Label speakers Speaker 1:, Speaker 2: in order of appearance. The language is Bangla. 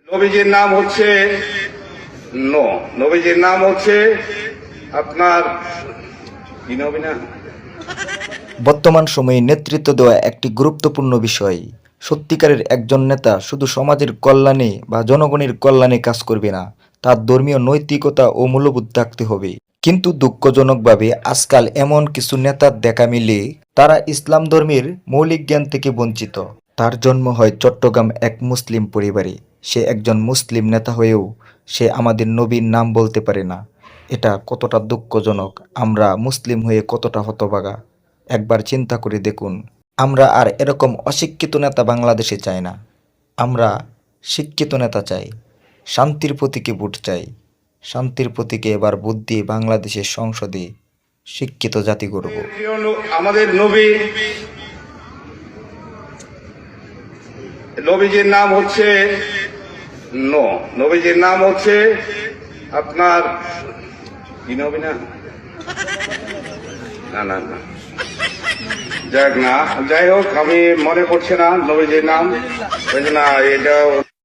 Speaker 1: নবীজির নাম হচ্ছে নবীজির নাম হচ্ছে আপনার কি নবী না?
Speaker 2: বর্তমান সময়ে নেতৃত্ব দেওয়া একটি গুরুত্বপূর্ণ বিষয়। সত্যিকারের একজন নেতা শুধু সমাজের কল্যাণে বা জনগণের কল্যাণে কাজ করবে না, তার ধর্মীয় নৈতিকতা ও মূল্যবোধ থাকতে হবে। কিন্তু দুঃখজনকভাবে আজকাল এমন কিছু নেতার দেখা মিলে তারা ইসলাম ধর্মের মৌলিক জ্ঞান থেকে বঞ্চিত। তার জন্ম হয় চট্টগ্রাম এক মুসলিম পরিবারে। সে একজন মুসলিম নেতা হয়েও সে আমাদের নবীর নাম বলতে পারে না। এটা কতটা দুঃখজনক, আমরা মুসলিম হয়ে কতটা হতভাগা। একবার চিন্তা করে দেখুন। আমরা আর এরকম অশিক্ষিত নেতা বাংলাদেশে চাই না। আমরা শিক্ষিত নেতা চাই। শান্তির প্রতীকে ভোট চাই। শান্তির প্রতীকে এবার ভোট দিয়ে বাংলাদেশের সংসদে শিক্ষিত জাতি গড়ব।
Speaker 1: আমাদের নবীজির নাম হচ্ছে নবীজির নাম হচ্ছে আপনার কি নবী না? না যাই হোক, আমি মনে পড়ছে না নবীজির নাম, ওই জন্য এটা